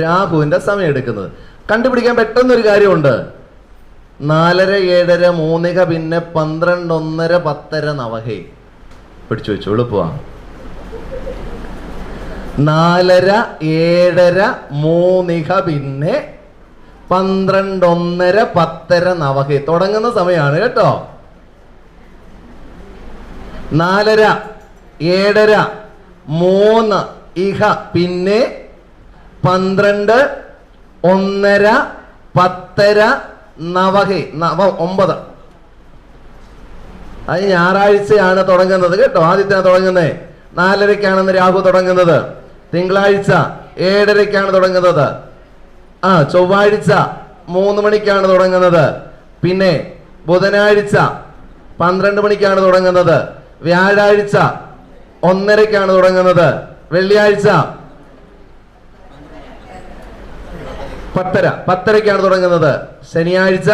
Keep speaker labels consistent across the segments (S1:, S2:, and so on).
S1: രാഹുവിന്റെ സമയം എടുക്കുന്നത്. കണ്ടുപിടിക്കാൻ പെട്ടെന്നൊരു കാര്യമുണ്ട്. 4:30, 7:30, 3 പിന്നെ 12, 1:30, 10 നവഹേ. പിടിച്ചു വെച്ചു, എളുപ്പമാ. 4:30, 7:30, 3 പിന്നെ 12, 1:30, 10 നവഹേ. തുടങ്ങുന്ന സമയമാണ് കേട്ടോ. 4:30, 7:30, 3 ഇഹ പിന്നെ 12, 1:30, 10 നവഹേ. 9. അത് ഞായറാഴ്ചയാണ് തുടങ്ങുന്നത് കേട്ടോ. ആദ്യത്തിനാണ് തുടങ്ങുന്നത്. 4:30 രാഹു തുടങ്ങുന്നത്. തിങ്കളാഴ്ച 7:30 തുടങ്ങുന്നത്. ചൊവ്വാഴ്ച 3 മണിക്കാണ് തുടങ്ങുന്നത്. പിന്നെ ബുധനാഴ്ച 12 മണിക്കാണ് തുടങ്ങുന്നത്. വ്യാഴാഴ്ച 1:30 തുടങ്ങുന്നത്. വെള്ളിയാഴ്ച 10:30 തുടങ്ങുന്നത്. ശനിയാഴ്ച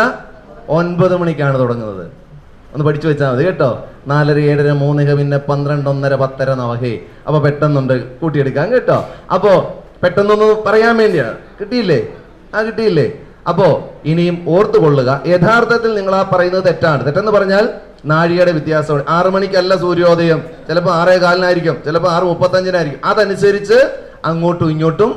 S1: 9 മണിക്കാണ് തുടങ്ങുന്നത്. ഒന്ന് പഠിച്ചു വെച്ചാൽ മതി കേട്ടോ. 4:30, 7:30, 3 പിന്നെ 12, 1:30, 10 നവഹേ. അപ്പൊ പെട്ടെന്നുണ്ട് കൂട്ടിയെടുക്കാം കേട്ടോ. അപ്പോ പെട്ടെന്നൊന്ന് പറയാൻ വേണ്ടിയാണ്. കിട്ടിയില്ലേ? കിട്ടിയില്ലേ? അപ്പോ ഇനിയും ഓർത്തുകൊള്ളുക, യഥാർത്ഥത്തിൽ നിങ്ങൾ ആ പറയുന്നത് തെറ്റാണ്. തെറ്റെന്ന് പറഞ്ഞാൽ നാഴികയുടെ വ്യത്യാസമാണ്. 6 മണിക്കല്ല സൂര്യോദയം, ചിലപ്പോൾ 6:15 ചിലപ്പോൾ 6:35 അതനുസരിച്ച് അങ്ങോട്ടും ഇങ്ങോട്ടും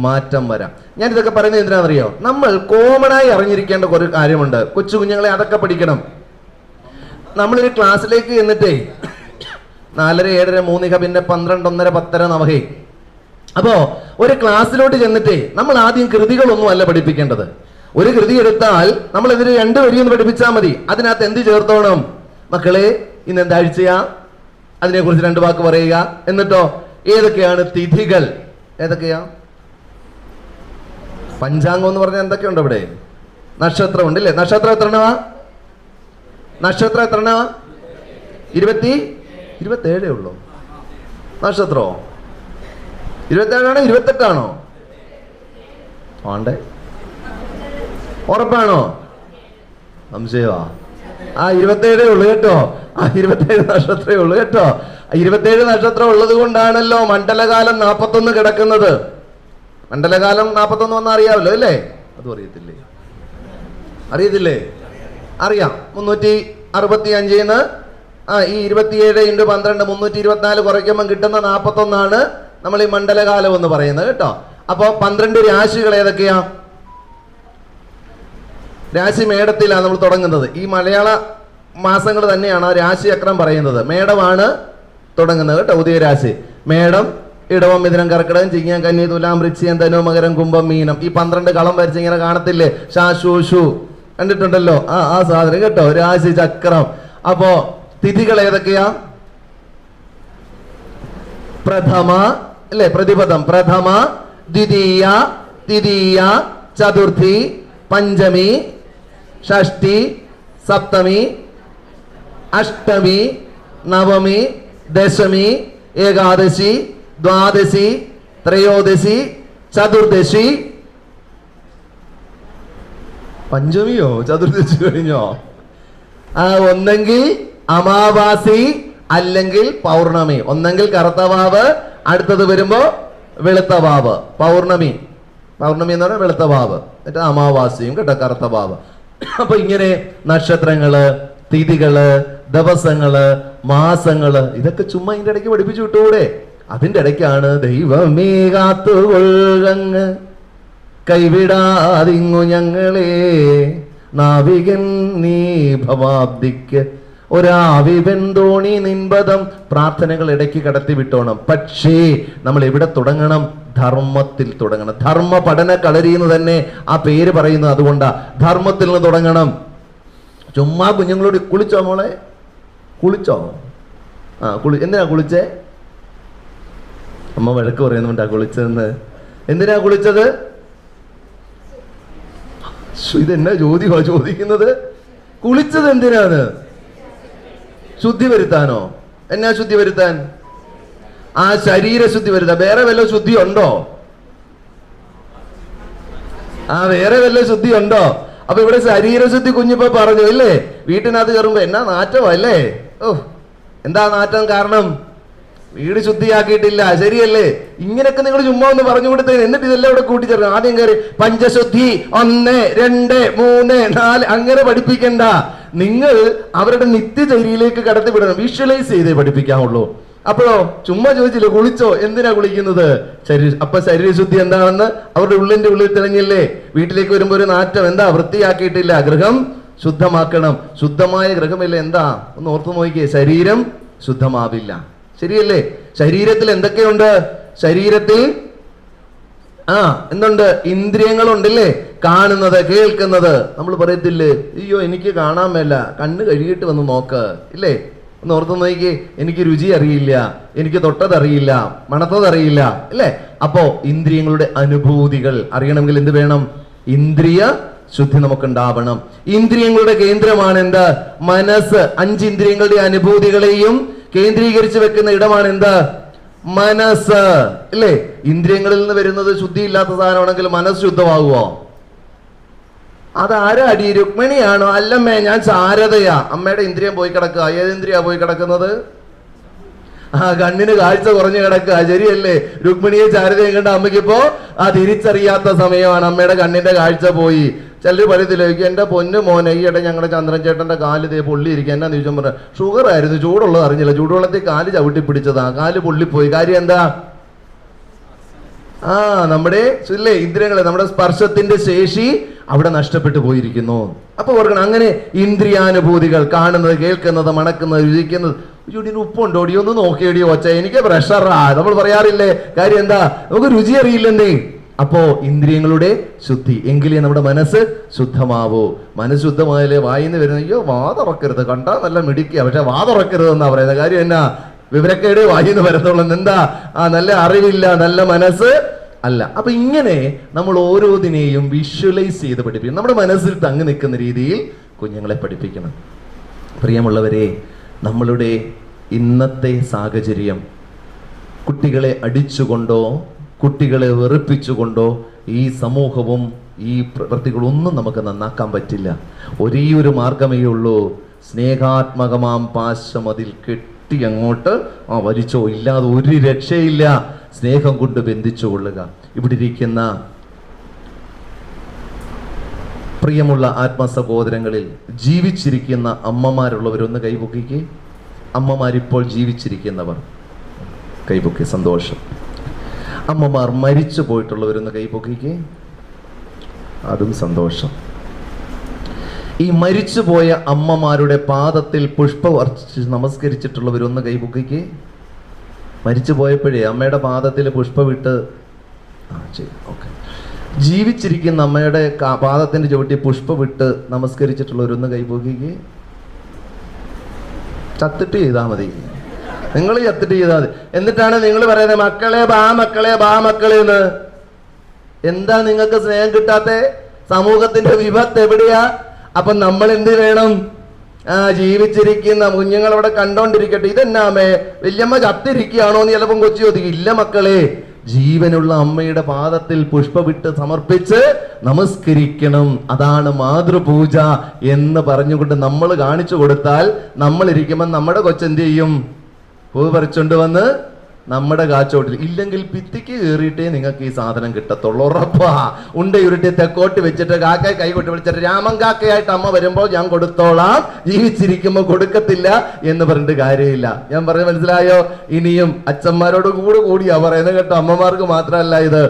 S1: മാറ്റം വരാം. ഞാൻ ഇതൊക്കെ പറയുന്നത് എന്തിനാണെന്നറിയോ? നമ്മൾ കോമണായി അറിഞ്ഞിരിക്കേണ്ട ഒരു കാര്യമുണ്ട്. കൊച്ചു കുഞ്ഞുങ്ങളെ അതൊക്കെ പഠിക്കണം. നമ്മളൊരു ക്ലാസ്സിലേക്ക് എന്നിട്ടേ 4:30, 7:30, 3 പിന്നെ 12, 1:30, 10 നവഹേ. അപ്പോ ഒരു ക്ലാസ്സിലോട്ട് ചെന്നിട്ടേ നമ്മൾ ആദ്യം കൃതികളൊന്നും അല്ല പഠിപ്പിക്കേണ്ടത്. ഒരു കൃതി എടുത്താൽ നമ്മൾ ഇതിന് 2 വരിയൊന്ന് പഠിപ്പിച്ചാൽ മതി. അതിനകത്ത് എന്ത് ചേർത്തോണം? മക്കളെ, ഇന്ന് എന്താഴ്ചയാ, അതിനെക്കുറിച്ച് 2 വാക്ക് പറയുക. എന്നിട്ടോ ഏതൊക്കെയാണ് തിഥികൾ, ഏതൊക്കെയാ? പഞ്ചാംഗം എന്ന് പറഞ്ഞാൽ എന്തൊക്കെയുണ്ട് ഇവിടെ? നക്ഷത്രം ഉണ്ട് ഇല്ലേ? നക്ഷത്രം എത്രണ്ണ? 27 ഉള്ളൂ. നക്ഷത്രോ 27 28 ആണ്ടേ? ഉറപ്പാണോ? സംശയമാ? 27 ഉള്ളു കേട്ടോ. 27 നക്ഷത്രമേ ഉള്ളു കേട്ടോ. 27 നക്ഷത്രം ഉള്ളത് കൊണ്ടാണല്ലോ മണ്ഡലകാലം 41 കിടക്കുന്നത്. മണ്ഡലകാലം 41 വന്നാൽ അറിയാമല്ലോ അല്ലേ? അതും അറിയത്തില്ലേ? അറിയാം. 365 ഈ 27 × 12 324 കുറയ്ക്കുമ്പോൾ കിട്ടുന്ന 41 നമ്മൾ ഈ മണ്ഡലകാലം എന്ന് പറയുന്നത് കേട്ടോ. അപ്പൊ 12 രാശികൾ ഏതൊക്കെയാ? രാശി മേടത്തിലാണ് നമ്മൾ തുടങ്ങുന്നത്. ഈ മലയാള മാസങ്ങൾ തന്നെയാണ് രാശിചക്രം പറയുന്നത്. മേടമാണ് തുടങ്ങുന്നത് കേട്ടോ. ഉദയരാശി മേടം, ഇടവം, മിഥുനം, കർക്കിടകം, ചിങ്ങം, കന്നി, തുലാം, വൃശ്ചികം, ധനു, മകരം, കുംഭം, മീനം. ഈ 12 കളം വരച്ച് ഇങ്ങനെ കാണത്തില്ലേ? ഷാശൂഷു കണ്ടിട്ടുണ്ടല്ലോ? ആ സാധനം കേട്ടോ, രാശി ചക്രം. അപ്പോ തിഥികൾ ഏതൊക്കെയാ? പ്രഥമ അല്ലെ? പ്രതിപദം. പ്രഥമ, ദ്വിതീയ, തൃതീയ, ചതുർത്ഥി, പഞ്ചമി, ഷഷ്ടി, സപ്തമി, അഷ്ടമി, നവമി, ദശമി, ഏകാദശി, ദ്വാദശി, ത്രയോദശി, ചതുർദശി. പഞ്ചമിയോ ചതുർദശി കഴിഞ്ഞോ? ഒന്നെങ്കിൽ അമാവാസി അല്ലെങ്കിൽ പൗർണമി. ഒന്നെങ്കിൽ കറുത്ത വാവ്, അടുത്തത് വരുമ്പോ വെളുത്ത വാവ്. പൗർണമി എന്ന് പറഞ്ഞാൽ വെളുത്ത വാവ്, എന്നിട്ട് അമാവാസിയും കേട്ടോ കറുത്ത വാവ്. അപ്പൊ ഇങ്ങനെ നക്ഷത്രങ്ങള്, തിഥികള്, ദിവസങ്ങള്, മാസങ്ങള്, ഇതൊക്കെ ചുമ്മാ ഇതിന്റെ ഇടയ്ക്ക് പഠിപ്പിച്ചു വിട്ടൂടെ? അതിന്റെ ഇടയ്ക്കാണ് ദൈവമേ കാത്തുകൊള്ളങ്ങ് കൈവിടാതിങ്ങു ഞങ്ങളെ നാവികൻ നീ ഭവാബ്ദിക്ക് ഒരാവിവൻ തോണി നിൻപദം. പ്രാർത്ഥനകൾ ഇടയ്ക്ക് കടത്തി വിട്ടോണം. പക്ഷേ നമ്മൾ എവിടെ തുടങ്ങണം? ധർമ്മത്തിൽ തുടങ്ങണം. ധർമ്മ പഠന കളരി എന്ന് തന്നെ ആ പേര് പറയുന്നത് അതുകൊണ്ടാ. ധർമ്മത്തിൽ നിന്ന് തുടങ്ങണം. ചുമ്മാ കുഞ്ഞുങ്ങളോട് കുളിച്ചോ മോളെ, കുളിച്ചോ? എന്തിനാ കുളിച്ചേ? അമ്മ വഴക്ക് പറയുന്നുണ്ടാ കുളിച്ചതെന്ന്. എന്തിനാ കുളിച്ചത്? ഇതെന്നാ ചോദിക്കുന്നത്? കുളിച്ചത് എന്തിനാണ്? ശുദ്ധി വരുത്താനോ? എന്നാ ശുദ്ധി വരുത്താൻ? ആ ശരീരശുദ്ധി വരുത്താൻ. വേറെ വല്ല ശുദ്ധി ഉണ്ടോ? വേറെ വല്ല ശുദ്ധി ഉണ്ടോ? അപ്പൊ ഇവിടെ ശരീരശുദ്ധി കുഞ്ഞിപ്പോ പറഞ്ഞു ഇല്ലേ? വീട്ടിനകത്ത് കയറുമ്പോ എന്നാ നാറ്റമോ അല്ലേ? എന്താ നാറ്റം? കാരണം വീട് ശുദ്ധിയാക്കിയിട്ടില്ല, ശരിയല്ലേ? ഇങ്ങനെയൊക്കെ നിങ്ങൾ ചുമ്മാ ഒന്ന് പറഞ്ഞു കൊടുത്തേ. എന്നിട്ട് ഇതെല്ലാം ഇവിടെ കൂട്ടിച്ചേർക്കണം. ആദ്യം കയറി പഞ്ചശുദ്ധി 1, 2, 3, 4 അങ്ങനെ പഠിപ്പിക്കണ്ട. നിങ്ങൾ അവരുടെ നിത്യചര്യയിലേക്ക് കടത്തിവിടണം. വിഷ്വലൈസ് ചെയ്തേ പഠിപ്പിക്കാവുള്ളൂ. അപ്പോഴോ ചുമ്മാ ചോദിച്ചില്ലേ കുളിച്ചോ, എന്തിനാ കുളിക്കുന്നത്? അപ്പൊ ശരീരശുദ്ധി എന്താണെന്ന് അവരുടെ ഉള്ളിൽ തെളിഞ്ഞില്ലേ? വീട്ടിലേക്ക് വരുമ്പോ ഒരു നാറ്റം, എന്താ? വൃത്തിയാക്കിയിട്ടില്ല, ഗൃഹം ശുദ്ധമാക്കണം. ശുദ്ധമായ ഗൃഹമില്ല, എന്താ? ഒന്ന് ഓർത്തു നോക്കിയേ, ശരീരം ശുദ്ധമാവില്ല, ശരിയല്ലേ? ശരീരത്തിൽ എന്തൊക്കെയുണ്ട്? ശരീരത്തിൽ എന്തുണ്ട്? ഇന്ദ്രിയങ്ങളുണ്ടല്ലേ? കാണുന്നത്, കേൾക്കുന്നത്. നമ്മൾ പറയത്തില്ലേ, അയ്യോ എനിക്ക് കാണാൻ മേല, കണ്ണ് കഴുകിയിട്ട് വന്ന് നോക്ക്, ഇല്ലേ? ഒന്ന് ഓർത്ത് നോക്കിയേ, എനിക്ക് രുചി അറിയില്ല, എനിക്ക് തൊട്ടതറിയില്ല, മണത്തതറിയില്ല, അല്ലേ? അപ്പോ ഇന്ദ്രിയങ്ങളുടെ അനുഭൂതികൾ അറിയണമെങ്കിൽ എന്ത് വേണം? ഇന്ദ്രിയ ശുദ്ധി നമുക്കുണ്ടാവണം. ഇന്ദ്രിയങ്ങളുടെ കേന്ദ്രമാണ് എന്ത്? മനസ്സ്. 5 ഇന്ദ്രിയങ്ങളുടെ അനുഭൂതികളെയും കേന്ദ്രീകരിച്ച് വെക്കുന്ന ഇടമാണ് എന്ത്? മനസ്സ്, അല്ലേ? ഇന്ദ്രിയങ്ങളിൽ നിന്ന് വരുന്നത് ശുദ്ധിയില്ലാത്ത സാധനമാണെങ്കിൽ മനസ്സ് ശുദ്ധമാകുമോ? അതാരാ അടി? രുക്മിണിയാണോ? അല്ലമ്മേ, ഞാൻ ശാരദയാ. അമ്മയുടെ ഇന്ദ്രിയം പോയി കിടക്കുക. ഏത് ഇന്ദ്രിയാ പോയി കിടക്കുന്നത്? കണ്ണിന് കാഴ്ച കുറഞ്ഞു കിടക്കുക, ശരിയല്ലേ? രുക്മിണിയെ ശാരദയും കണ്ട അമ്മയ്ക്കിപ്പോ തിരിച്ചറിയാത്ത സമയമാണ്. അമ്മയുടെ കണ്ണിന്റെ കാഴ്ച പോയി. ചിലർ പറയത്തിലേക്ക്, എന്റെ പൊന്നു മോനെ, ഈയിടെ ഞങ്ങളുടെ ചന്ദ്രൻ ചേട്ടന്റെ കാല് ദേ പൊള്ളിയിരിക്കുക. എന്നാ ചോദിച്ചാൽ പറഞ്ഞ ഷുഗർ ആയിരുന്നു, ചൂടുള്ളത് അറിഞ്ഞില്ല, ചൂടുവെള്ളത്തിൽ കാല് ചവിട്ടി പിടിച്ചതാ, കാല് പൊള്ളിപ്പോയി. കാര്യം എന്താ? നമ്മുടെ ഇല്ലേ ഇന്ദ്രിയങ്ങളെ, നമ്മുടെ സ്പർശത്തിന്റെ ശേഷി അവിടെ നഷ്ടപ്പെട്ടു പോയിരിക്കുന്നു. അപ്പൊ ഓർക്കണം, അങ്ങനെ ഇന്ദ്രിയാനുഭൂതികൾ, കാണുന്നത്, കേൾക്കുന്നത്, മണക്കുന്നത്, രുചിക്കുന്നത്. ഇതിന് ഉപ്പുണ്ടോടി, ഒന്ന് നോക്കിയടിയോ ഒച്ച, എനിക്ക് പ്രഷറാ, നമ്മൾ പറയാറില്ലേ? കാര്യം എന്താ? നമുക്ക് രുചി അറിയില്ലെന്നേ. അപ്പോ ഇന്ദ്രിയങ്ങളുടെ ശുദ്ധി എങ്കിലേ നമ്മുടെ മനസ്സ് ശുദ്ധമാവൂ. മനസ്സ് ശുദ്ധമായാലേ വായിന്ന് വരുന്ന, അയ്യോ വാ തുറക്കരുത്, കണ്ടാ നല്ല മിടിക്കുക, പക്ഷെ വാ തുറക്കരുത് എന്നാ പറയുന്നത്. കാര്യം എന്നാ? വിവരക്കേട് വായിന്ന് വരത്തുള്ളൂ. എന്താ? നല്ല അറിവില്ല, നല്ല മനസ്സ് അല്ല. അപ്പൊ ഇങ്ങനെ നമ്മൾ ഓരോന്നിനെയും വിഷ്വലൈസ് ചെയ്ത് പഠിപ്പിക്കണം. നമ്മുടെ മനസ്സിൽ തങ്ങി നിൽക്കുന്ന രീതിയിൽ കുഞ്ഞുങ്ങളെ പഠിപ്പിക്കണം. പ്രിയമുള്ളവരെ, നമ്മളുടെ ഇന്നത്തെ സാഹചര്യം കുട്ടികളെ അടിച്ചുകൊണ്ടോ കുട്ടികളെ വെറുപ്പിച്ചുകൊണ്ടോ ഈ സമൂഹവും ഈ പ്രവൃത്തികളൊന്നും നമുക്ക് നന്നാക്കാൻ പറ്റില്ല. ഒരേ ഒരു മാർഗമേ ഉള്ളൂ. സ്നേഹാത്മകമാം പാശം അതിൽ കെട്ടി അങ്ങോട്ട് വലിച്ചോ, ഇല്ലാതെ ഒരു രക്ഷയില്ല. സ്നേഹം കൊണ്ട് ബന്ധിച്ചു കൊള്ളുക. ഇവിടെ ഇരിക്കുന്ന പ്രിയമുള്ള ആത്മസഹോദരങ്ങളിൽ ജീവിച്ചിരിക്കുന്ന അമ്മമാരുള്ളവരൊന്ന് കൈപൊക്കിക്ക്. അമ്മമാരിപ്പോൾ ജീവിച്ചിരിക്കുന്നവർ കൈപൊക്കി. സന്തോഷം. അമ്മമാർ മരിച്ചു പോയിട്ടുള്ളവരൊന്ന് കൈപൊക്കിക്ക്. അതും സന്തോഷം. ഈ മരിച്ചുപോയ അമ്മമാരുടെ പാദത്തിൽ പുഷ്പവർഷിച്ച് നമസ്കരിച്ചിട്ടുള്ളവരൊന്ന് കൈപൊക്കിക്ക്. മരിച്ചു പോയപ്പോഴേ അമ്മയുടെ പാദത്തിൽ പുഷ്പമിട്ട് ഓക്കെ. ജീവിച്ചിരിക്കുന്ന അമ്മയുടെ പാദത്തിന്റെ ചുവട്ടി പുഷ്പമിട്ട് നമസ്കരിച്ചിട്ടുള്ളവരൊന്ന് കൈപൊക്കിക്ക്. ചത്തിട്ട് ചെയ്താൽ മതി, നിങ്ങൾ ചത്തിട്ട് ചെയ്താൽ മതി. എന്നിട്ടാണ് നിങ്ങൾ പറയുന്നത് മക്കളെ ബാ മക്കളെ ബാ മക്കളെ എന്ന്. എന്താ നിങ്ങൾക്ക് സ്നേഹം കിട്ടാത്ത? സമൂഹത്തിന്റെ വിപത്ത് എവിടെയാ? അപ്പൊ നമ്മൾ എന്ത് വേണം? ജീവിച്ചിരിക്കുന്ന കുഞ്ഞുങ്ങൾ അവിടെ കണ്ടോണ്ടിരിക്കട്ടെ. ഇതെന്നാമേ വല്യമ്മ ചത്തിരിക്കുകയാണോ എന്ന് ചിലപ്പം കൊച്ചു ചോദിക്കും. ഇല്ല മക്കളെ, ജീവനുള്ള അമ്മയുടെ പാദത്തിൽ പുഷ്പവിട്ട് സമർപ്പിച്ച് നമസ്കരിക്കണം. അതാണ് മാതൃപൂജ എന്ന് പറഞ്ഞുകൊണ്ട് നമ്മൾ കാണിച്ചു കൊടുത്താൽ, നമ്മൾ ഇരിക്കുമ്പോൾ നമ്മുടെ കൊച്ചെന്ത് ചെയ്യും? പൂ പറിച്ചുകൊണ്ട് വന്ന് നമ്മുടെ കാച്ചോട്ടിൽ. ഇല്ലെങ്കിൽ ഭിത്തിക്ക് കയറിയിട്ടേ നിങ്ങൾക്ക് ഈ സാധനം കിട്ടത്തുള്ളൂ. ഉറപ്പാ. ഉരുട്ടി തെക്കോട്ട് വെച്ചിട്ട് കാക്കയെ കൈകൊട്ടി വിളിച്ചിട്ട് രാമൻ കാക്കയായിട്ട് അമ്മ വരുമ്പോൾ ഞാൻ കൊടുത്തോളാം, ജീവിച്ചിരിക്കുമ്പോൾ കൊടുക്കത്തില്ല എന്ന് പറഞ്ഞിട്ട് കാര്യമില്ല. ഞാൻ പറഞ്ഞ മനസ്സിലായോ? ഇനിയും അച്ഛന്മാരോട് കൂടിയാ പറയുന്നത് കേട്ടോ. അമ്മമാർക്ക് മാത്രമല്ല ഇത്.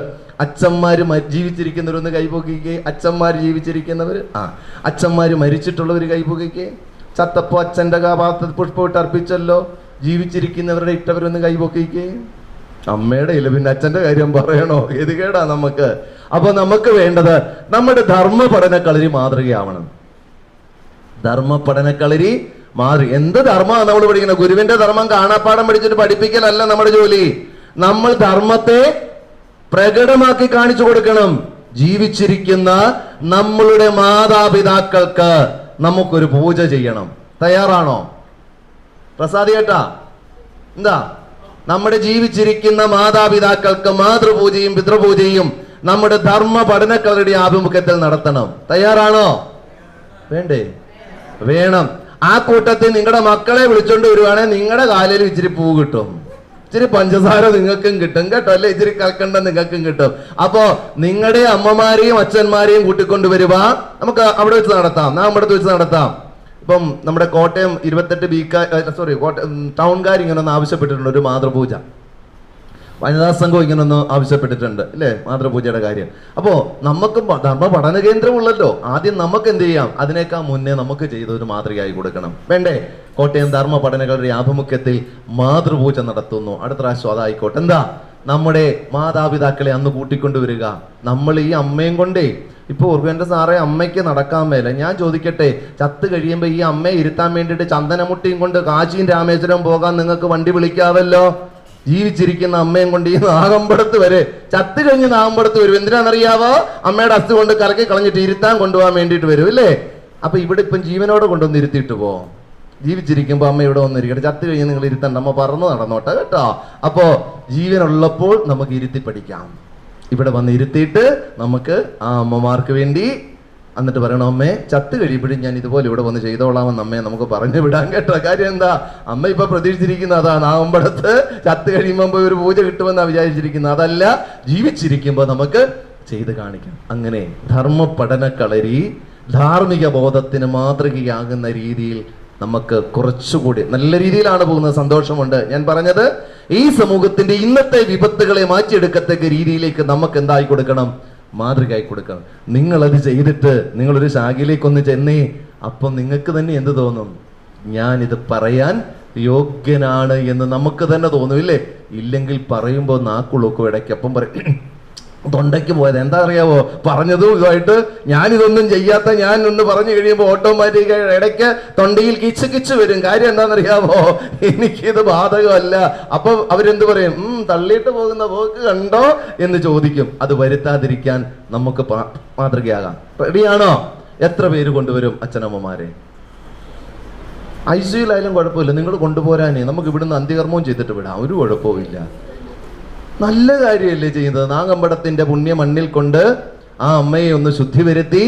S1: അച്ഛന്മാര് ജീവിച്ചിരിക്കുന്നവരൊന്ന് കൈപൊക്കിക്കേ. അച്ഛന്മാര് ജീവിച്ചിരിക്കുന്നവര്, അച്ഛന്മാര് മരിച്ചിട്ടുള്ളവര് കൈപൊക്കിക്കേ. ചത്തപ്പോ അച്ഛന്റെ പാത്രത്തിൽ പുഷ്പമിട്ട് അർപ്പിച്ചല്ലോ. ജീവിച്ചിരിക്കുന്നവരുടെ ഇട്ടവരൊന്ന് കൈപൊക്കിക്കേ. അമ്മയുടെ ഇല്ല, പിന്നെ അച്ഛന്റെ കാര്യം പറയണോ? ഗതികേടാ നമുക്ക്. അപ്പൊ നമുക്ക് വേണ്ടത് നമ്മുടെ ധർമ്മ പഠനക്കളരി മാതൃകയാവണം. ധർമ്മ പഠനക്കളരി മാതൃക. എന്ത് ധർമ്മമാണ് നമ്മൾ പഠിക്കുന്നത്? ഗുരുവിന്റെ ധർമ്മം കാണാപ്പാടം പഠിച്ചിട്ട് പഠിപ്പിക്കലല്ല നമ്മുടെ ജോലി. നമ്മൾ ധർമ്മത്തെ പ്രകടമാക്കി കാണിച്ചു കൊടുക്കണം. ജീവിച്ചിരിക്കുന്ന നമ്മളുടെ മാതാപിതാക്കൾക്ക് നമുക്കൊരു പൂജ ചെയ്യണം. തയ്യാറാണോ? പ്രസാദി കേട്ടാ? എന്താ? നമ്മുടെ ജീവിച്ചിരിക്കുന്ന മാതാപിതാക്കൾക്ക് മാതൃപൂജയും പിതൃപൂജയും നമ്മുടെ ധർമ്മ പഠനക്കളരിയുടെ ആഭിമുഖ്യത്തിൽ നടത്തണം. തയ്യാറാണോ? വേണ്ടേ? വേണം. ആ കൂട്ടത്തിൽ നിങ്ങളുടെ മക്കളെ വിളിച്ചോണ്ട് വരുവാണെങ്കിൽ നിങ്ങളുടെ കാലിൽ ഇച്ചിരി പൂ കിട്ടും. ഇച്ചിരി പഞ്ചസാര നിങ്ങൾക്കും കിട്ടും കേട്ടോ, അല്ലെ ഇച്ചിരി കൽക്കണ്ട നിങ്ങൾക്കും കിട്ടും. അപ്പോ നിങ്ങളുടെ അമ്മമാരെയും അച്ഛന്മാരെയും കൂട്ടിക്കൊണ്ടുവരുക, നമുക്ക് അവിടെ വെച്ച് നടത്താം, നാമ്പടത്ത് വെച്ച് നടത്താം. ഇപ്പം നമ്മുടെ കോട്ടയം 28 കോട്ടയം ടൗൺകാർ ഇങ്ങനെ ഒന്ന് ആവശ്യപ്പെട്ടിട്ടുണ്ട് ഒരു മാതൃപൂജ. വനിതാ സംഘം ഇങ്ങനെ ഒന്ന് ആവശ്യപ്പെട്ടിട്ടുണ്ട് അല്ലേ, മാതൃപൂജയുടെ കാര്യം. അപ്പോ നമുക്ക് ധർമ്മ പഠന കേന്ദ്രമുള്ളല്ലോ, ആദ്യം നമുക്ക് എന്ത് ചെയ്യാം, അതിനേക്കാൾ മുന്നേ നമുക്ക് ചെയ്ത ഒരു മാതൃകയായി കൊടുക്കണം, വേണ്ടേ? കോട്ടയം ധർമ്മ പഠനകളുടെ ആഭിമുഖ്യത്തിൽ മാതൃപൂജ നടത്തുന്നു. അടുത്ത പ്രാവശ്യം അതായിക്കോട്ടെ. എന്താ, നമ്മുടെ മാതാപിതാക്കളെ അന്ന് കൂട്ടിക്കൊണ്ടുവരിക. നമ്മൾ ഈ അമ്മയും കൊണ്ടേ ഇപ്പൊ ഓർമ്മ സാറേ അമ്മയ്ക്ക് നടക്കാൻ മേല. ഞാൻ ചോദിക്കട്ടെ, ചത്ത് കഴിയുമ്പോ ഈ അമ്മയെ ഇരുത്താൻ വേണ്ടിയിട്ട് ചന്ദനമുട്ടിയും കൊണ്ട് കാശിയും രാമേശ്വരം പോകാൻ നിങ്ങൾക്ക് വണ്ടി വിളിക്കാവല്ലോ. ജീവിച്ചിരിക്കുന്ന അമ്മയും കൊണ്ട് ഈ നാഗമ്പടത്ത് വരെ, ചത്ത് കഴിഞ്ഞ് നാഗമ്പടത്ത് വരും. എന്തിനാണെന്നറിയാവോ? അമ്മയുടെ അസ്ഥി കൊണ്ട് കലക്കി കളഞ്ഞിട്ട് ഇരുത്താൻ കൊണ്ടുപോകാൻ വേണ്ടിയിട്ട് വരും അല്ലേ. അപ്പൊ ഇവിടെ ഇപ്പം ജീവനോടെ കൊണ്ടുവന്ന് ഇരുത്തിയിട്ട് പോ. ജീവിച്ചിരിക്കുമ്പോൾ അമ്മ ഇവിടെ വന്നിരിക്കട്ടെ, ചത്ത് കഴിഞ്ഞ് നിങ്ങൾ ഇരുത്തണ്ട, അമ്മ പറന്ന് നടന്നോട്ടെ കേട്ടോ. അപ്പോ ജീവനുള്ളപ്പോൾ നമുക്ക് ഇരുത്തി പഠിക്കാം. ഇവിടെ വന്ന് ഇരുത്തിയിട്ട് നമുക്ക് ആ അമ്മമാർക്ക് വേണ്ടി എന്നിട്ട് പറയണം, അമ്മേ ചത്ത് കഴിയുമ്പോഴും ഞാൻ ഇതുപോലെ ഇവിടെ വന്ന് ചെയ്തോളാമെന്ന് അമ്മയെ നമുക്ക് പറഞ്ഞു വിടാൻ കേട്ടോ. കാര്യം എന്താ, അമ്മ ഇപ്പൊ പ്രതീക്ഷിച്ചിരിക്കുന്ന അതാ, നാഗമ്പടത്ത് ചത്ത് കഴിയുമ്പോൾ ഒരു പൂജ കിട്ടുമെന്നാ വിചാരിച്ചിരിക്കുന്നത്. അതല്ല, ജീവിച്ചിരിക്കുമ്പോൾ നമുക്ക് ചെയ്ത് കാണിക്കാം. അങ്ങനെ ധർമ്മ പഠന കളരി ധാർമ്മിക ബോധത്തിന് മാതൃകയാകുന്ന രീതിയിൽ നമുക്ക് കുറച്ചുകൂടി നല്ല രീതിയിലാണ് പോകുന്നത്. സന്തോഷമുണ്ട്. ഞാൻ പറഞ്ഞത്, ഈ സമൂഹത്തിന്റെ ഇന്നത്തെ വിപത്തുകളെ മാറ്റിയെടുക്കത്തക്ക രീതിയിലേക്ക് നമുക്ക് എന്തായി കൊടുക്കണം, മാതൃകയായി കൊടുക്കണം. നിങ്ങളത് ചെയ്തിട്ട് നിങ്ങളൊരു ശാഖയിലേക്കൊന്ന് ചെന്നേ, അപ്പം നിങ്ങൾക്ക് തന്നെ എന്ത് തോന്നും, ഞാനിത് പറയാൻ യോഗ്യനാണ് എന്ന് നമുക്ക് തന്നെ തോന്നുമില്ലേ? ഇല്ലെങ്കിൽ പറയുമ്പോൾ നാക്കുളൊക്കെ ഇടയ്ക്ക് അപ്പം പറയും, തൊണ്ടയ്ക്ക് പോയത് എന്താ അറിയാവോ, പറഞ്ഞതും ഇതുമായിട്ട് ഞാനിതൊന്നും ചെയ്യാത്ത ഞാൻ ഒന്ന് പറഞ്ഞു കഴിയുമ്പോൾ ഓട്ടോമാറ്റിക്കായി ഇടയ്ക്ക് തൊണ്ടയിൽ കിച്ച് കിച്ച് വരും. കാര്യം എന്താണെന്നറിയാവോ, എനിക്കിത് ബാധകമല്ല. അപ്പൊ അവരെന്ത് പറയും, തള്ളിയിട്ട് പോകുന്ന പോക്ക് കണ്ടോ എന്ന് ചോദിക്കും. അത് വരുത്താതിരിക്കാൻ നമുക്ക് മാതൃകയാകാം. റെഡിയാണോ? എത്ര പേര് കൊണ്ടുവരും അച്ഛനമ്മമാരെ? ICUലായാലും കുഴപ്പമില്ല, നിങ്ങൾ കൊണ്ടുപോരാനേ, നമുക്ക് ഇവിടുന്ന് അന്ത്യകർമ്മവും ചെയ്തിട്ട് വിടാം, ഒരു കുഴപ്പമില്ല. നല്ല കാര്യമല്ലേ ചെയ്യുന്നത്? നാഗമ്പടത്തിന്റെ പുണ്യ മണ്ണിൽ കൊണ്ട് ആ അമ്മയെ ഒന്ന് ശുദ്ധി വരുത്തി,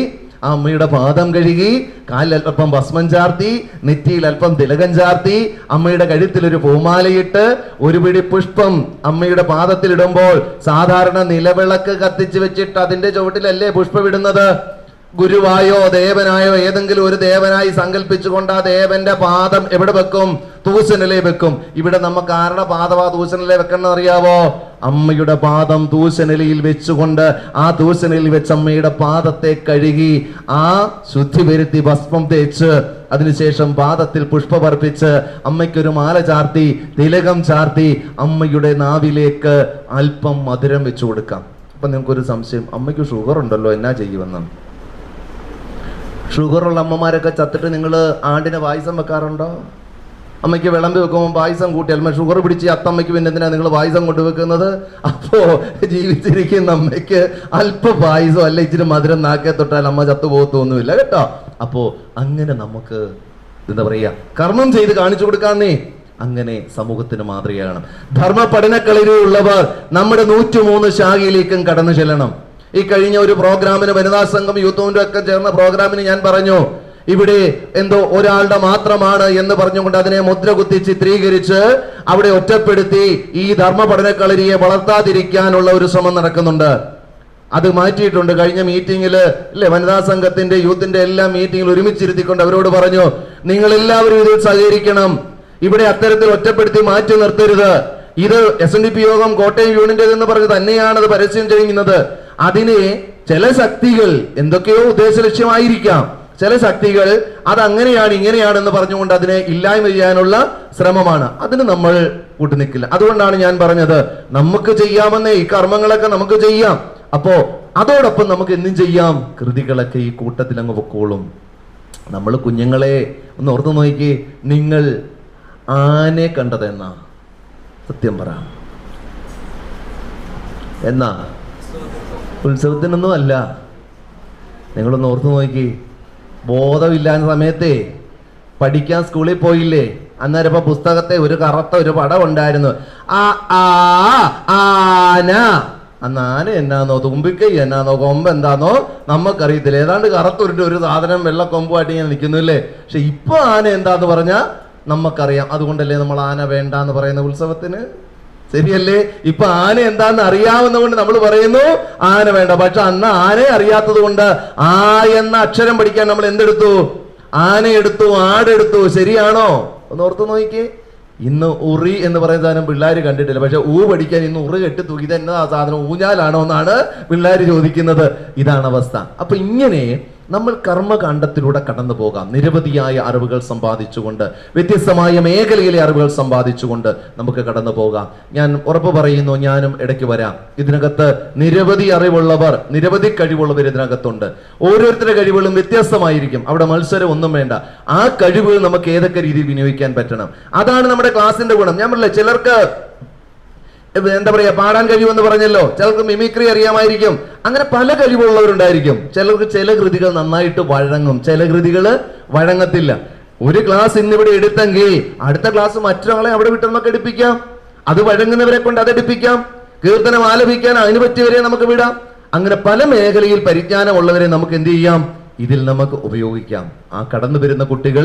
S1: ആ അമ്മയുടെ പാദം കഴുകി, കാലിൽ അല്പം ഭസ്മം ചാർത്തി, നെറ്റിയിൽ അല്പം തിലകം ചാർത്തി, അമ്മയുടെ കഴുത്തിൽ ഒരു പൂമാലയിട്ട്, ഒരു പിടി പുഷ്പം അമ്മയുടെ പാദത്തിലിടുമ്പോൾ സാധാരണ നിലവിളക്ക് കത്തിച്ച് വെച്ചിട്ട് അതിന്റെ ചുവട്ടിലല്ലേ പുഷ്പം ഇടുന്നത്? ഗുരുവായോ ദേവനായോ ഏതെങ്കിലും ഒരു ദേവനായി സങ്കല്പിച്ചുകൊണ്ട് ആ ദേവന്റെ പാദം എവിടെ വെക്കും? തൂശനിലെ വെക്കും. ഇവിടെ നമുക്ക് ആരുടെ പാദമാ തൂശനിലെ വെക്കണം അറിയാവോ? അമ്മയുടെ പാദം തൂശനിലയിൽ വെച്ചുകൊണ്ട് ആ തൂശനിലയിൽ വെച്ച് അമ്മയുടെ പാദത്തെ കഴുകി ആ ശുദ്ധി വരുത്തി ഭസ്മം തേച്ച് അതിനുശേഷം പാദത്തിൽ പുഷ്പമർപ്പിച്ച് അമ്മയ്ക്കൊരു മാല ചാർത്തി തിലകം ചാർത്തി അമ്മയുടെ നാവിലേക്ക് അല്പം മധുരം വെച്ചു കൊടുക്കാം. അപ്പൊ നിങ്ങൾക്കൊരു സംശയം, അമ്മയ്ക്ക് ഷുഗർ ഉണ്ടല്ലോ, എന്നാ ചെയ്യുമെന്ന്? ഷുഗറുള്ള അമ്മമാരൊക്കെ ചത്തിട്ട് നിങ്ങൾ ആണ്ടിന് പായസം വെക്കാറുണ്ടോ? അമ്മയ്ക്ക് വിളമ്പി വെക്കുമ്പോൾ പായസം കൂട്ടി, അല്ലെ ഷുഗർ പിടിച്ച് അത്തമ്മയ്ക്ക് പിന്നെ എന്തിനാ നിങ്ങൾ പായസം കൊണ്ടുവെക്കുന്നത്? അപ്പോ ജീവിച്ചിരിക്കുന്ന അമ്മയ്ക്ക് അല്പ പായസം അല്ല ഇച്ചിരി മധുരം നാക്കെ തൊട്ടാൽ അമ്മ ചത്തുപോകത്തൊന്നുമില്ല കേട്ടോ. അപ്പോ അങ്ങനെ നമുക്ക് എന്താ പറയാ, കർമ്മം ചെയ്ത് കാണിച്ചു കൊടുക്കാന്നേ. അങ്ങനെ സമൂഹത്തിന് മാതൃകയാണ്. ധർമ്മ പഠനക്കളരിയുള്ളവർ നമ്മുടെ 103 ശാഖയിലേക്കും കടന്നു ചെല്ലണം. ഈ കഴിഞ്ഞ ഒരു പ്രോഗ്രാമിന് വനിതാ സംഘം യൂത്ത് ഒക്കെ ചേർന്ന പ്രോഗ്രാമിന് ഞാൻ പറഞ്ഞു, ഇവിടെ എന്തോ ഒരാളുടെ മാത്രമാണ് എന്ന് പറഞ്ഞുകൊണ്ട് അതിനെ മുദ്ര കുത്തി ചിത്രീകരിച്ച് അവിടെ ഒറ്റപ്പെടുത്തി ഈ ധർമ്മ പഠനക്കളരിയെ വളർത്താതിരിക്കാനുള്ള ഒരു ശ്രമം നടക്കുന്നുണ്ട്. അത് മാറ്റിയിട്ടുണ്ട്. കഴിഞ്ഞ മീറ്റിംഗില് അല്ലെ, വനിതാ സംഘത്തിന്റെ യൂത്തിന്റെ എല്ലാ മീറ്റിംഗിൽ ഒരുമിച്ചിരുത്തിക്കൊണ്ട് അവരോട് പറഞ്ഞു, നിങ്ങൾ എല്ലാവരും ഇതിൽ സഹകരിക്കണം, ഇവിടെ അത്തരത്തിൽ ഒറ്റപ്പെടുത്തി മാറ്റി നിർത്തരുത്. ഇത് SNDP യോഗം കോട്ടയം യൂണിയന്റേതെന്ന് പറഞ്ഞ് തന്നെയാണ് അത് പരസ്യം ചെയ്യുന്നത്. അതിനെ ചില ശക്തികൾ എന്തൊക്കെയോ ഉദ്ദേശ ലക്ഷ്യമായിരിക്കാം, ചില ശക്തികൾ അതങ്ങനെയാണ് ഇങ്ങനെയാണെന്ന് പറഞ്ഞുകൊണ്ട് അതിനെ ഇല്ലായ്മ ചെയ്യാനുള്ള ശ്രമമാണ്. അതിന് നമ്മൾ കൂട്ടുനിൽക്കില്ല. അതുകൊണ്ടാണ് ഞാൻ പറഞ്ഞത്, നമുക്ക് ചെയ്യാമെന്നേ, ഈ കർമ്മങ്ങളൊക്കെ നമുക്ക് ചെയ്യാം. അപ്പോ അതോടൊപ്പം നമുക്ക് എന്തും ചെയ്യാം, കൃതികളൊക്കെ ഈ കൂട്ടത്തിൽ അങ്ങ് പൊക്കോളും. നമ്മൾ കുഞ്ഞുങ്ങളെ ഒന്ന് ഓർത്തു നോക്കി, നിങ്ങൾ ആനെ കണ്ടതെന്നാ? സത്യം പറ, എന്നാ? ഉത്സവത്തിനൊന്നും അല്ല. നിങ്ങളൊന്ന് ഓർത്തു നോക്കി, ബോധമില്ലാത്ത സമയത്തെ പഠിക്കാൻ സ്കൂളിൽ പോയില്ലേ, അന്നേരം ഇപ്പൊ പുസ്തകത്തെ ഒരു കറുത്ത ഒരു പടം ഉണ്ടായിരുന്നു, ആന. അന്ന് ആന എന്നാന്നോ തുമ്പിക്കൈ എന്നാന്നോ കൊമ്പ് എന്താന്നോ നമുക്കറിയത്തില്ല. ഏതാണ്ട് കറുത്തുരുട്ട് ഒരു സാധനം വെള്ളക്കൊമ്പുമായിട്ട് ഇങ്ങനെ നിൽക്കുന്നില്ലേ. പക്ഷെ ഇപ്പൊ ആന എന്താന്ന് പറഞ്ഞാൽ നമുക്കറിയാം. അതുകൊണ്ടല്ലേ നമ്മൾ ആന വേണ്ട എന്ന് പറയുന്ന ഉത്സവത്തിന്. ശരിയല്ലേ? ഇപ്പൊ ആന എന്താന്ന് അറിയാവുന്ന കൊണ്ട് നമ്മൾ പറയുന്നു ആന വേണ്ട. പക്ഷെ അന്ന് ആനയെ അറിയാത്തത് കൊണ്ട് ആ എന്ന അക്ഷരം പഠിക്കാൻ നമ്മൾ എന്തെടുത്തു? ആനയെടുത്തു, ആടെടുത്തു. ശരിയാണോ? ഒന്ന് ഓർത്തു നോക്കിക്കേ. ഇന്ന് ഉറി എന്ന് പറയുന്ന സാധനം പിള്ളേർ കണ്ടിട്ടില്ല. പക്ഷെ പഠിക്കാൻ ഇന്ന് ഉറി കെട്ടി തൂക്കി തന്നെ ആ സാധനം ഊഞ്ഞാലാണോ എന്നാണ് പിള്ളേർ ചോദിക്കുന്നത്. ഇതാണ് അവസ്ഥ. അപ്പൊ ഇങ്ങനെ നമ്മൾ കർമ്മകാണ്ഡത്തിലൂടെ കടന്നു പോകാം. നിരവധിയായ അറിവുകൾ സമ്പാദിച്ചുകൊണ്ട്, വ്യത്യസ്തമായ മേഖലയിലെ അറിവുകൾ സമ്പാദിച്ചുകൊണ്ട് നമുക്ക് കടന്നു പോകാം. ഞാൻ ഉറപ്പ് പറയുന്നു, ഞാനും ഇടയ്ക്ക് വരാം. ഇതിനകത്ത് നിരവധി അറിവുള്ളവർ, നിരവധി കഴിവുള്ളവർ ഇതിനകത്തുണ്ട്. ഓരോരുത്തരുടെ കഴിവുകളും വ്യത്യസ്തമായിരിക്കും. അവിടെ മത്സരം ഒന്നും വേണ്ട. ആ കഴിവുകൾ നമുക്ക് ഏതൊക്കെ രീതിയിൽ വിനിയോഗിക്കാൻ പറ്റണം, അതാണ് നമ്മുടെ ക്ലാസിന്റെ ഗുണം. ഞാൻ പറഞ്ഞില്ല, ചിലർക്ക് എന്താ പറയാ, പാടാൻ കഴിയുമെന്ന് പറഞ്ഞല്ലോ. ചിലർക്ക് മിമിക്രി അറിയാമായിരിക്കും. അങ്ങനെ പല കഴിവുള്ളവരുണ്ടായിരിക്കും. ചിലർക്ക് ചില കൃതികൾ നന്നായിട്ട് വഴങ്ങും, ചില കൃതികൾ വഴങ്ങത്തില്ല. ഒരു ക്ലാസ് ഇന്നിവിടെ എടുത്തെങ്കിൽ അടുത്ത ക്ലാസ് മറ്റൊരാളെ അവിടെ വിട്ട് നമുക്ക് എടുപ്പിക്കാം. അത് വഴങ്ങുന്നവരെ കൊണ്ട് അത് എടുപ്പിക്കാം. കീർത്തനം ആലപിക്കാൻ അതിന് പറ്റിയവരെ നമുക്ക് വിടാം. അങ്ങനെ പല മേഖലയിൽ പരിജ്ഞാനമുള്ളവരെ നമുക്ക് എന്ത് ചെയ്യാം? ഇതിൽ നമുക്ക് ഉപയോഗിക്കാം. ആ കടന്നു വരുന്ന കുട്ടികൾ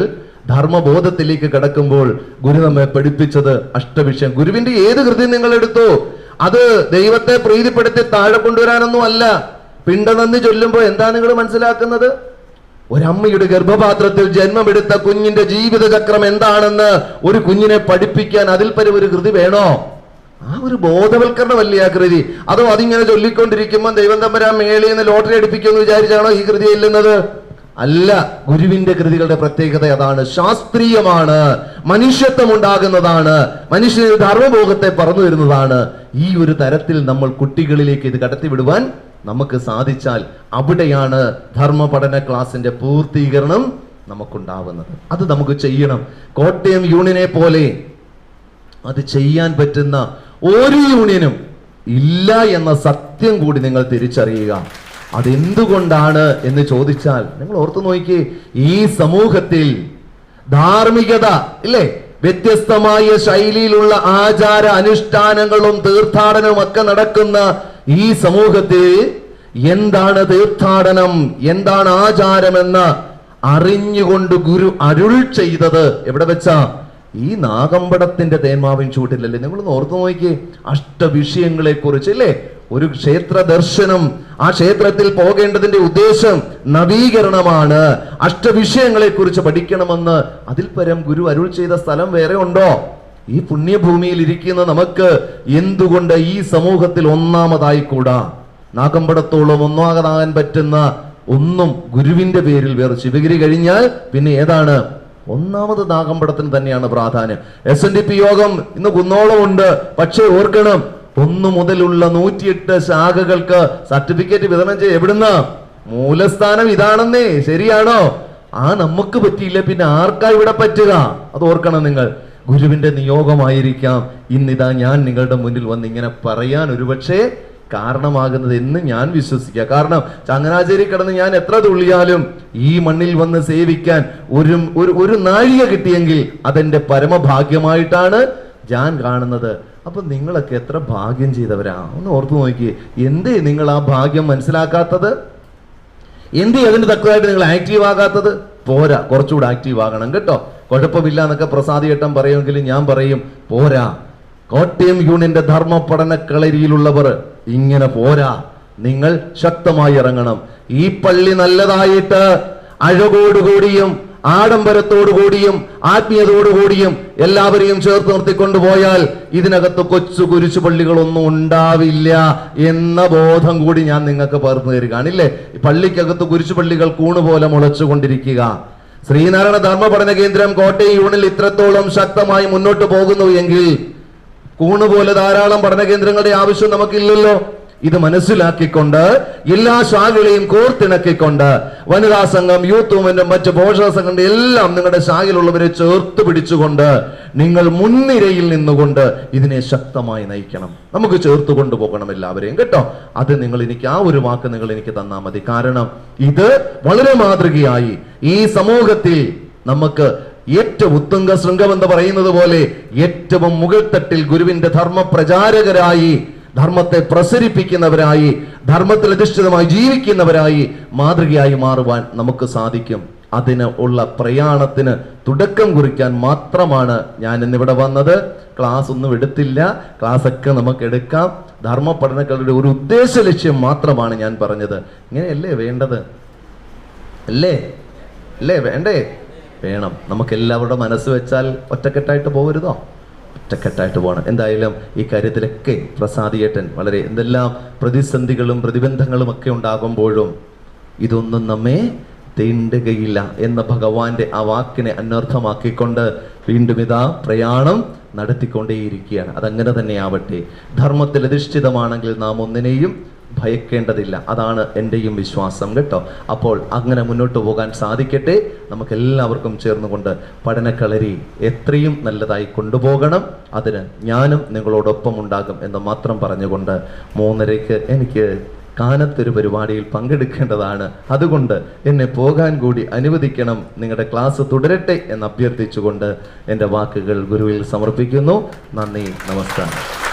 S1: ധർമ്മബോധത്തിലേക്ക് കടക്കുമ്പോൾ ഗുരു നമ്മെ പഠിപ്പിച്ചത് അഷ്ടവിഷയം. ഗുരുവിന്റെ ഏത് കൃതി നിങ്ങൾ എടുത്തു, അത് ദൈവത്തെ പ്രീതിപ്പെടുത്തി താഴെ കൊണ്ടുവരാനൊന്നും അല്ല. പിണ്ടനന്ദി ചൊല്ലുമ്പോൾ എന്താ നിങ്ങൾ മനസ്സിലാക്കുന്നത്? ഒരമ്മയുടെ ഗർഭപാത്രത്തിൽ ജന്മമെടുത്ത കുഞ്ഞിന്റെ ജീവിതചക്രം എന്താണെന്ന് ഒരു കുഞ്ഞിനെ പഠിപ്പിക്കാൻ അതിൽ പരം ഒരു കൃതി വേണോ? ആ ഒരു ബോധവൽക്കരണമല്ലേ ആ കൃതി? അതോ അതിങ്ങനെ ചൊല്ലിക്കൊണ്ടിരിക്കുമ്പോൾ ദൈവം തമ്പുരാൻ മേളിൽ നിന്ന് ലോട്ടറി അടിപ്പിക്കുമെന്ന് വിചാരിച്ചാണോ ഈ കൃതി ചെല്ലുന്നത്? അല്ല. ഗുരുവിന്റെ കൃതികളുടെ പ്രത്യേകത അതാണ്. ശാസ്ത്രീയമാണ്, മനുഷ്യത്വം ഉണ്ടാകുന്നതാണ്, മനുഷ്യന് ധർമ്മബോധത്തെ പറന്നു വരുന്നതാണ്. ഈ ഒരു തരത്തിൽ നമ്മൾ കുട്ടികളിലേക്ക് ഇത് കടത്തിവിടുവാൻ നമുക്ക് സാധിച്ചാൽ അവിടെയാണ് ധർമ്മ പഠന ക്ലാസിന്റെ പൂർത്തീകരണം നമുക്കുണ്ടാവുന്നത്. അത് നമുക്ക് ചെയ്യണം. കോട്ടയം യൂണിയനെ പോലെ അത് ചെയ്യാൻ പറ്റുന്ന ഒരു യൂണിയനും ഇല്ല എന്ന സത്യം കൂടി നിങ്ങൾ തിരിച്ചറിയുക. അതെന്തുകൊണ്ടാണ് എന്ന് ചോദിച്ചാൽ നിങ്ങൾ ഓർത്തു നോക്കിയേ, ഈ സമൂഹത്തിൽ ധാർമ്മികത ഇല്ലേ, വ്യത്യസ്തമായ ശൈലിയിലുള്ള ആചാര അനുഷ്ഠാനങ്ങളും തീർത്ഥാടനവും ഒക്കെ നടക്കുന്ന ഈ സമൂഹത്തിൽ എന്താണ് തീർത്ഥാടനം, എന്താണ് ആചാരമെന്ന് അറിഞ്ഞുകൊണ്ട് ഗുരു അരുൾ ചെയ്തത് എവിടെ വെച്ചാ? ഈ നാഗമ്പടത്തിന്റെ തേന്മാവിൻ ചൂട്ടിലല്ലേ? നിങ്ങളൊന്ന് ഓർത്തു നോക്കിയേ. അഷ്ടവിഷയങ്ങളെ കുറിച്ച് അല്ലേ ഒരു ക്ഷേത്ര ദർശനം. ആ ക്ഷേത്രത്തിൽ പോകേണ്ടതിന്റെ ഉദ്ദേശം നവീകരണമാണ്. അഷ്ടവിഷയങ്ങളെ കുറിച്ച് പഠിക്കണമെന്ന് അതിൽ പരം ഗുരു അരുൾ ചെയ്ത സ്ഥലം വേറെ ഉണ്ടോ? ഈ പുണ്യഭൂമിയിൽ ഇരിക്കുന്ന നമുക്ക് എന്തുകൊണ്ട് ഈ സമൂഹത്തിൽ ഒന്നാമതായി കൂടാ? നാഗമ്പടത്തോളം ഒന്നാമതാകാൻ പറ്റുന്ന ഒന്നും ഗുരുവിന്റെ പേരിൽ വേറെ. ശിവഗിരി കഴിഞ്ഞാൽ പിന്നെ ഏതാണ്? ഒന്നാമത് നാഗമ്പടത്തിന് തന്നെയാണ് പ്രാധാന്യം. SNDP യോഗം ഇന്ന് കുന്നോളം ഉണ്ട്. പക്ഷേ ഓർക്കണം, 1 മുതലുള്ള 108 ശാഖകൾക്ക് സർട്ടിഫിക്കറ്റ് വിതരണം ചെയ്യ എവിടുന്ന? മൂലസ്ഥാനം ഇതാണെന്നേ. ശരിയാണോ? നമുക്ക് പറ്റിയില്ല, പിന്നെ ആർക്കാ ഇവിടെ പറ്റുക? അത് ഓർക്കണം നിങ്ങൾ. ഗുരുവിന്റെ നിയോഗമായിരിക്കാം ഇന്നിതാ ഞാൻ നിങ്ങളുടെ മുന്നിൽ വന്ന് ഇങ്ങനെ പറയാൻ ഒരുപക്ഷെ കാരണമാകുന്നത് എന്ന് ഞാൻ വിശ്വസിക്കുക. കാരണം ചങ്ങനാശ്ശേരി കിടന്ന് ഞാൻ എത്ര തുള്ളിയാലും ഈ മണ്ണിൽ വന്ന് സേവിക്കാൻ ഒരു നാഴിക കിട്ടിയെങ്കിൽ അതെന്റെ പരമഭാഗ്യമായിട്ടാണ് ഞാൻ കാണുന്നത്. അപ്പൊ നിങ്ങളൊക്കെ എത്ര ഭാഗ്യം ചെയ്തവരാ ഒന്ന് ഓർത്തു നോക്കിയേ. എന്തേ നിങ്ങൾ ആ ഭാഗ്യം മനസ്സിലാക്കാത്തത്? എന്തേ അതിന് തക്കതായിട്ട് നിങ്ങൾ ആക്റ്റീവ് ആകാത്തത്? പോരാ, കുറച്ചുകൂടെ ആക്റ്റീവ് ആകണം കേട്ടോ. കുഴപ്പമില്ല എന്നൊക്കെ പ്രസാദ് ഏട്ടൻ പറയുമെങ്കിലും ഞാൻ പറയും പോരാ. കോട്ടയം യൂണിയന്റെ ധർമ്മ പഠന കളരിയിലുള്ളവർ ഇങ്ങനെ പോരാ, നിങ്ങൾ ശക്തമായി ഇറങ്ങണം. ഈ പള്ളി നല്ലതായിട്ട് അഴകോടുകൂടിയും ആഡംബരത്തോടുകൂടിയും ആത്മീയതയോടുകൂടിയും എല്ലാവരെയും ചേർത്ത് നിർത്തിക്കൊണ്ടുപോയാൽ ഇതിനകത്ത് കൊച്ചു കുരിശു പള്ളികളൊന്നും ഉണ്ടാവില്ല എന്ന ബോധം കൂടി ഞാൻ നിങ്ങൾക്ക് പകർന്നു തരികയാണില്ലേ. പള്ളിക്കകത്ത് കുരിശു പള്ളികൾ കൂണുപോലെ മുളച്ചുകൊണ്ടിരിക്കുക. ശ്രീനാരായണ ധർമ്മ പഠന കേന്ദ്രം കോട്ടയം യൂണിയനിൽ ഇത്രത്തോളം ശക്തമായി മുന്നോട്ട് പോകുന്നു എങ്കിൽ കൂണുപോലെ ധാരാളം പഠന കേന്ദ്രങ്ങളുടെ ആവശ്യം നമുക്കില്ലല്ലോ. ഇത് മനസ്സിലാക്കിക്കൊണ്ട് എല്ലാ ശാഖകളെയും കോർത്തിണക്കിക്കൊണ്ട് വനിതാ സംഘം, യൂത്ത് മൂവ്മെന്റും മറ്റ് പോഷക സംഘങ്ങളുടെ എല്ലാം നിങ്ങളുടെ ശാഖയിലുള്ളവരെ ചേർത്ത് പിടിച്ചുകൊണ്ട് നിങ്ങൾ മുൻനിരയിൽ നിന്നുകൊണ്ട് ഇതിനെ ശക്തമായി നയിക്കണം. നമുക്ക് ചേർത്ത് കൊണ്ടുപോകണം എല്ലാവരെയും കേട്ടോ. അത് നിങ്ങൾ എനിക്ക് ആ ഒരു വാക്ക് നിങ്ങൾ എനിക്ക് തന്നാൽ മതി. കാരണം ഇത് വളരെ മാതൃകയായി ഈ സമൂഹത്തിൽ നമുക്ക് ഏറ്റവും ഉത്തുംഗ ശൃംഗം എന്ന് പറയുന്നത് പോലെ ഏറ്റവും മുകൾ തട്ടിൽ ഗുരുവിന്റെ ധർമ്മ പ്രചാരകരായി, ധർമ്മത്തെ പ്രസരിപ്പിക്കുന്നവരായി, ധർമ്മത്തിൽ അധിഷ്ഠിതമായി ജീവിക്കുന്നവരായി മാതൃകയായി മാറുവാൻ നമുക്ക് സാധിക്കും. അതിന് ഉള്ള പ്രയാണത്തിന് തുടക്കം കുറിക്കാൻ മാത്രമാണ് ഞാൻ ഇന്നിവിടെ വന്നത്. ക്ലാസ് ഒന്നും എടുത്തില്ല, ക്ലാസ് ഒക്കെ നമുക്ക് എടുക്കാം. ധർമ്മ പഠനങ്ങളുടെ ഒരു ഉദ്ദേശ ലക്ഷ്യം മാത്രമാണ് ഞാൻ പറഞ്ഞത്. ഇങ്ങനെയല്ലേ വേണ്ടത്? അല്ലേ വേണ്ടേ? വേണം. നമുക്ക് എല്ലാവരുടെ മനസ്സ് വെച്ചാൽ ഒറ്റക്കെട്ടായിട്ട് പോകരുതോ? ഒറ്റക്കെട്ടായിട്ട് പോകണം. എന്തായാലും ഈ കാര്യത്തിലൊക്കെ പ്രസാദിയേട്ടൻ വളരെ എന്തെല്ലാം പ്രതിസന്ധികളും പ്രതിബന്ധങ്ങളും ഒക്കെ ഉണ്ടാകുമ്പോഴും ഇതൊന്നും നമ്മെ തീണ്ടുകയില്ല എന്ന ഭഗവാന്റെ ആ വാക്കിനെ അനർത്ഥമാക്കിക്കൊണ്ട് വീണ്ടും ഇതാ പ്രയാണം നടത്തിക്കൊണ്ടേയിരിക്കുകയാണ്. അതങ്ങനെ തന്നെ ആവട്ടെ. ധർമ്മത്തിൽ അധിഷ്ഠിതമാണെങ്കിൽ നാം ഒന്നിനെയും ഭയക്കേണ്ടതില്ല. അതാണ് എൻ്റെയും വിശ്വാസം കേട്ടോ. അപ്പോൾ അങ്ങനെ മുന്നോട്ട് പോകാൻ സാധിക്കട്ടെ. നമുക്കെല്ലാവർക്കും ചേർന്നുകൊണ്ട് പഠനക്കളരി എത്രയും നല്ലതായി കൊണ്ടുപോകണം. അതിന് ഞാനും നിങ്ങളോടൊപ്പം ഉണ്ടാകും എന്ന് മാത്രം പറഞ്ഞുകൊണ്ട് 3:30 എനിക്ക് കാനത്തൊരു പരിപാടിയിൽ പങ്കെടുക്കേണ്ടതാണ്. അതുകൊണ്ട് എന്നെ പോകാൻ കൂടി അനുവദിക്കണം. നിങ്ങളുടെ ക്ലാസ് തുടരട്ടെ എന്ന് അഭ്യർത്ഥിച്ചുകൊണ്ട് എൻ്റെ വാക്കുകൾ ഗുരുവിൽ സമർപ്പിക്കുന്നു. നന്ദി, നമസ്കാരം.